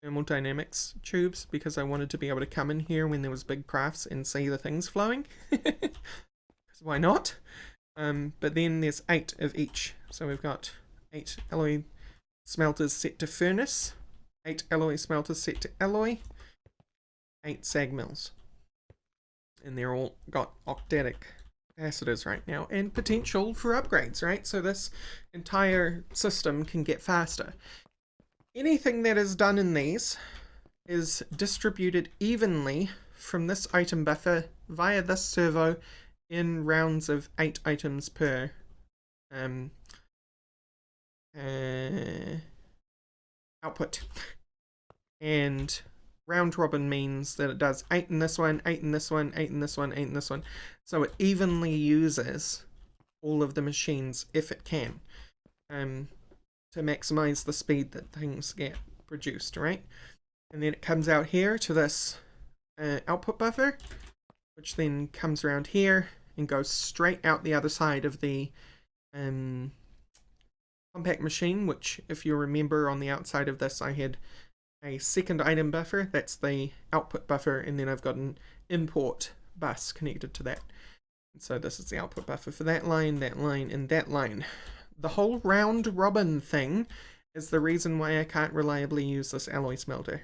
S1: thermodynamics tubes, because I wanted to be able to come in here when there was big crafts and see the things flowing. Why not? But then there's 8 of each. So we've got 8 alloy smelters set to furnace, 8 alloy smelters set to alloy, 8 sag mills. And they're all got octetic capacitors right now, and potential for upgrades, right? So this entire system can get faster. Anything that is done in these is distributed evenly from this item buffer via this servo in rounds of 8 items per output. And round robin means that it does 8 in this one, 8 in this one, 8 in this one, 8 in this one. So it evenly uses all of the machines if it can. to maximize the speed that things get produced, right? And then it comes out here to this output buffer, which then comes around here and goes straight out the other side of the compact machine, which, if you remember, on the outside of this I had a second item buffer. That's the output buffer, and then I've got an import bus connected to that. And so this is the output buffer for that line, and that line. The whole round robin thing is the reason why I can't reliably use this alloy smelter.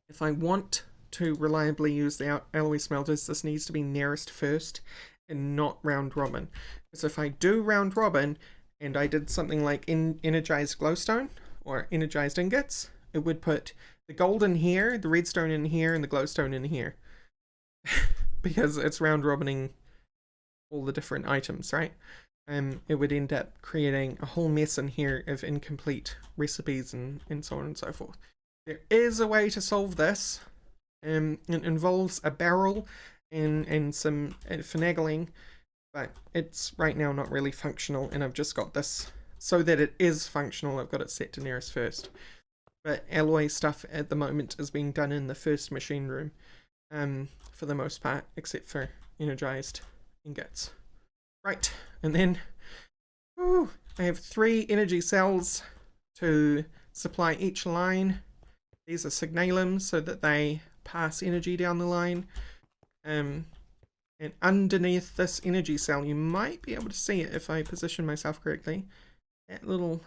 S1: If I want to reliably use the alloy smelters, this needs to be nearest first and not round robin. Because if I do round robin and I did something like energized glowstone or energized ingots, it would put the gold in here, the redstone in here, and the glowstone in here. Because it's round robining all the different items, right? It would end up creating a whole mess in here of incomplete recipes and so on and so forth. There is a way to solve this. It involves a barrel and some finagling, but it's right now not really functional, and I've just got this so that it is functional. I've got it set to nearest first. But alloy stuff at the moment is being done in the first machine room, for the most part, except for energized ingots. Right, and then I have 3 energy cells to supply each line. These are signalums so that they pass energy down the line. And underneath this energy cell, you might be able to see it if I position myself correctly. That little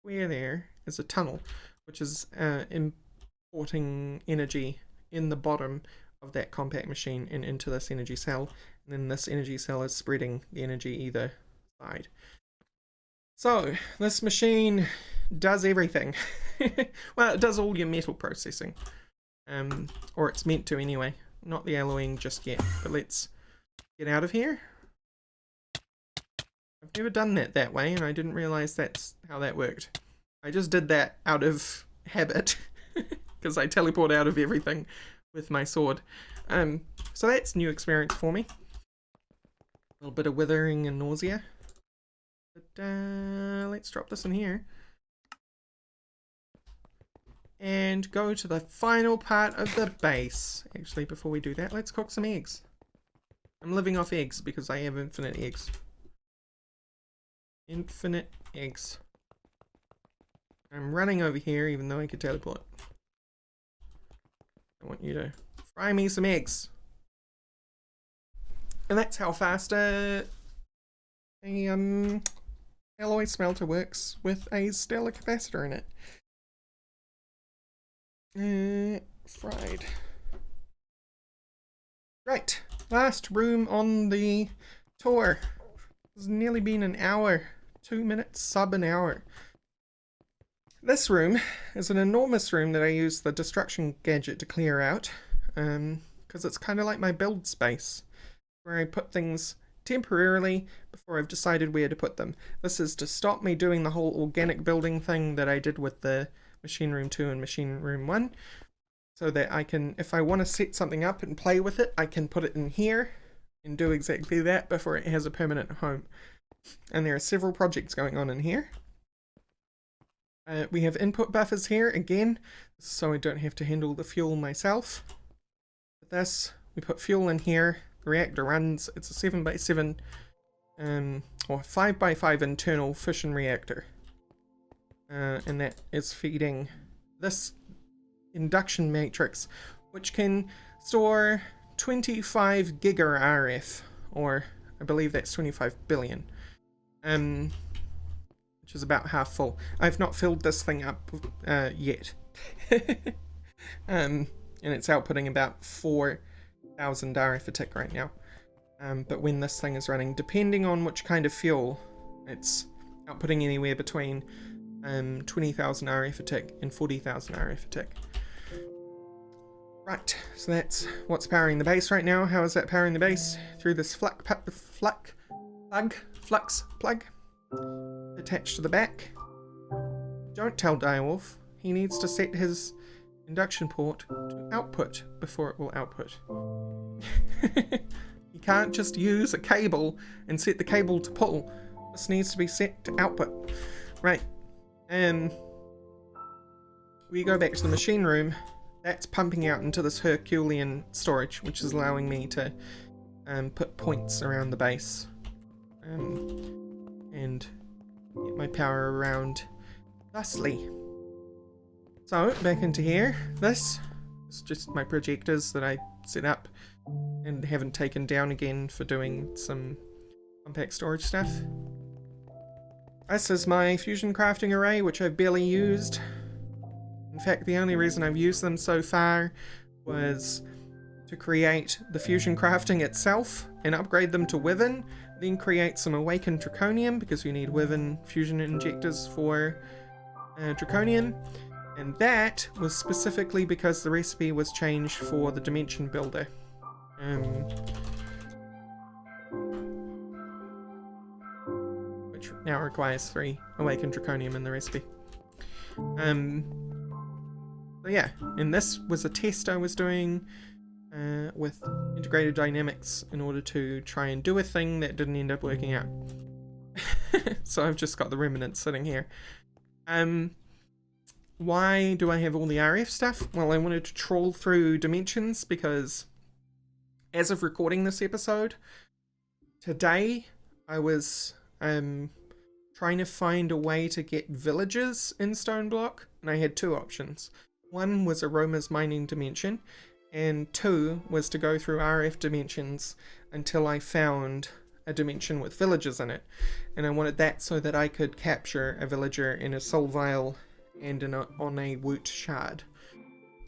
S1: square there is a tunnel, which is importing energy in the bottom of that compact machine and into this energy cell. And then this energy cell is spreading the energy either side. So this machine does everything. Well, it does all your metal processing. Or it's meant to anyway. Not the alloying just yet. But let's get out of here. I've never done that way, and I didn't realize that's how that worked. I just did that out of habit. Because I teleport out of everything with my sword. So that's new experience for me. A little bit of withering and nausea. But let's drop this in here. And go to the final part of the base. Actually, before we do that, let's cook some eggs. I'm living off eggs because I have infinite eggs. Infinite eggs. I'm running over here even though I could teleport. I want you to fry me some eggs. And that's how fast a alloy smelter works with a stellar capacitor in it. Fried. Right, last room on the tour. It's nearly been an hour, 2 minutes, sub an hour. This room is an enormous room that I use the destruction gadget to clear out, because it's kind of like my build space, where I put things temporarily before I've decided where to put them. This is to stop me doing the whole organic building thing that I did with the Machine Room 2 and Machine Room 1, so that I can, if I want to set something up and play with it, I can put it in here and do exactly that before it has a permanent home. And there are several projects going on in here. We have input buffers here again, so I don't have to handle the fuel myself. With this, we put fuel in here. The reactor runs. It's a 7x7 or 5x5 internal fission reactor, and that is feeding this induction matrix, which can store 25 giga RF, or I believe that's 25 billion. Which is about half full. I've not filled this thing up yet. And it's outputting about 4,000 RF a tick right now. But when this thing is running, depending on which kind of fuel, it's outputting anywhere between 20,000 RF a tick and 40,000 RF a tick. Right, so that's what's powering the base right now. How is that powering the base? Through this flux plug attached to the back. Don't tell Direwolf. He needs to set his induction port to output before it will output. You can't just use a cable and set the cable to pull. This needs to be set to output. Right. We go back to the machine room. That's pumping out into this Herculean storage, which is allowing me to put points around the base and get my power around thusly. So, back into here. This is just my projectors that I set up and haven't taken down again for doing some compact storage stuff. This is my fusion crafting array, which I've barely used. In fact, the only reason I've used them so far was to create the fusion crafting itself and upgrade them to Wyvern, then create some awakened draconium because you need Wyvern fusion injectors for draconium, and that was specifically because the recipe was changed for the dimension builder. Which now requires 3 awakened draconium in the recipe. So yeah, and this was a test I was doing with integrated dynamics in order to try and do a thing that didn't end up working out. So I've just got the remnants sitting here. Why do I have all the RF stuff? Well, I wanted to troll through dimensions because as of recording this episode, today I was trying to find a way to get villages in Stoneblock, and I had 2 options. One was Aroma's mining dimension, and 2 was to go through RF dimensions until I found a dimension with villages in it. And I wanted that so that I could capture a villager in a soul vial and on a woot shard.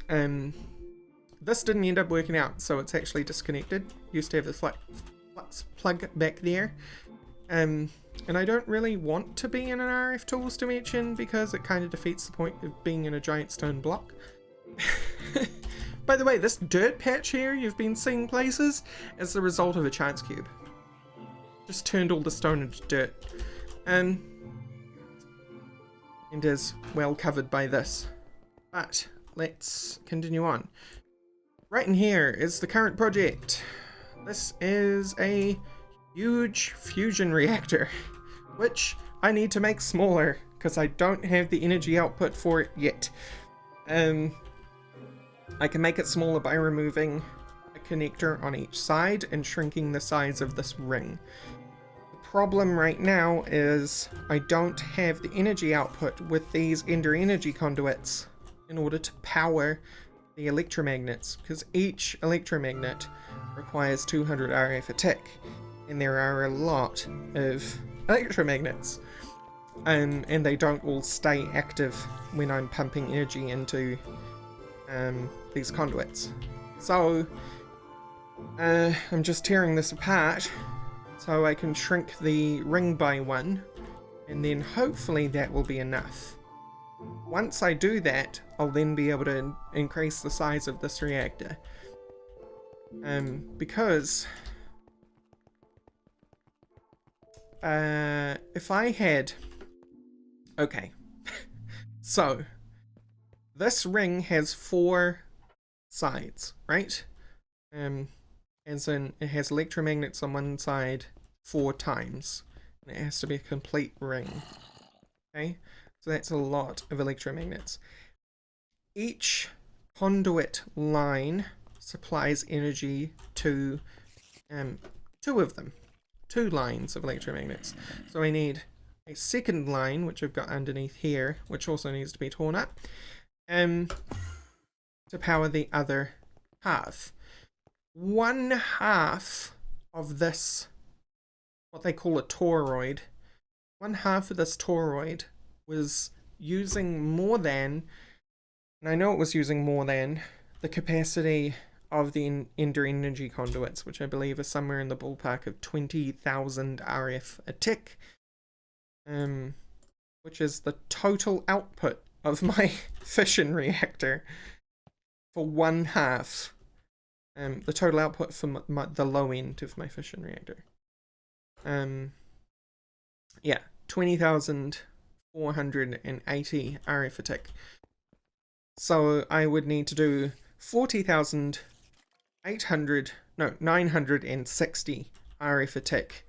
S1: This didn't end up working out, so it's actually disconnected. Used to have the flux plug back there. And I don't really want to be in an RF tools dimension because it kind of defeats the point of being in a giant stone block. By the way, this dirt patch here you've been seeing places is the result of a chance cube. Just turned all the stone into dirt. And is well covered by this. But let's continue on. Right in here is the current project. This is a huge fusion reactor, which I need to make smaller because I don't have the energy output for it yet. I can make it smaller by removing a connector on each side and shrinking the size of this ring. The problem right now is I don't have the energy output with these Ender energy conduits in order to power the electromagnets, because each electromagnet requires 200 RF a tick, and there are a lot of electromagnets, and they don't all stay active when I'm pumping energy into these conduits. So I'm just tearing this apart so I can shrink the ring by 1, and then hopefully that will be enough. Once I do that, I'll then be able to increase the size of this reactor. Because if I had... Okay. So, this ring has 4 sides, right? As in, it has electromagnets on one side 4 times. And it has to be a complete ring. Okay? So that's a lot of electromagnets. Each conduit line supplies energy to 2 of them. 2 lines of electromagnets. So I need a second line, which I've got underneath here, which also needs to be torn up, to power the other half. 1/2 of this, what they call a toroid, 1/2 of this toroid was using more than, and I know it was using more than, the capacity of the Ender energy conduits, which I believe are somewhere in the ballpark of 20,000 RF a tick, which is the total output of my fission reactor for 1/2. The total output for the low end of my fission reactor. Yeah, 20,480 RF a tick. So I would need to do 960 RF a tick,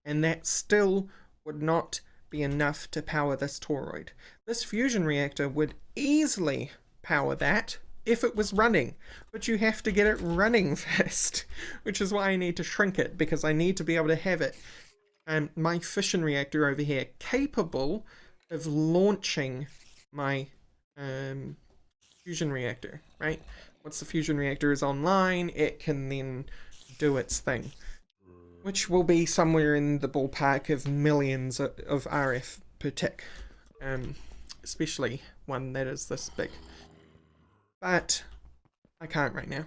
S1: and that still would not be enough to power this toroid. This fusion reactor would easily power that if it was running, but you have to get it running first, which is why I need to shrink it, because I need to be able to have it, my fission reactor over here, capable of launching my fusion reactor, right? Once the fusion reactor is online, it can then do its thing, which will be somewhere in the ballpark of millions of RF per tick, especially one that is this big. But I can't right now,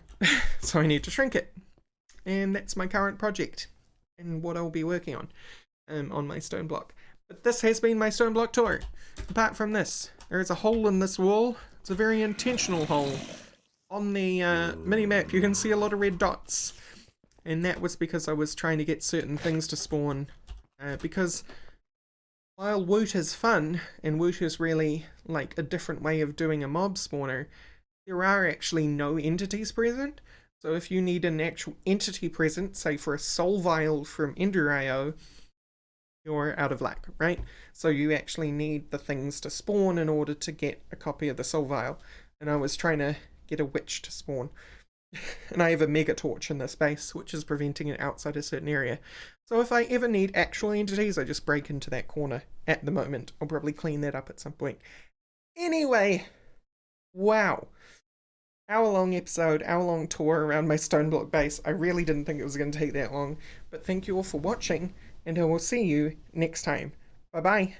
S1: so I need to shrink it. And that's my current project, and what I'll be working on my Stoneblock. But this has been my Stoneblock tour. Apart from this, there is a hole in this wall. It's a very intentional hole. On the mini-map, you can see a lot of red dots. And that was because I was trying to get certain things to spawn. Because while Woot is fun, and Woot is really like a different way of doing a mob spawner, there are actually no entities present. So if you need an actual entity present, say for a soul vial from Ender.io, you're out of luck, right? So you actually need the things to spawn in order to get a copy of the soul vial. And I was trying to get a witch to spawn. And I have a mega torch in this base, which is preventing it outside a certain area. So if I ever need actual entities, I just break into that corner at the moment. I'll probably clean that up at some point. Anyway, wow. Hour-long episode, hour-long tour around my Stoneblock base. I really didn't think it was going to take that long. But thank you all for watching, and I will see you next time. Bye-bye.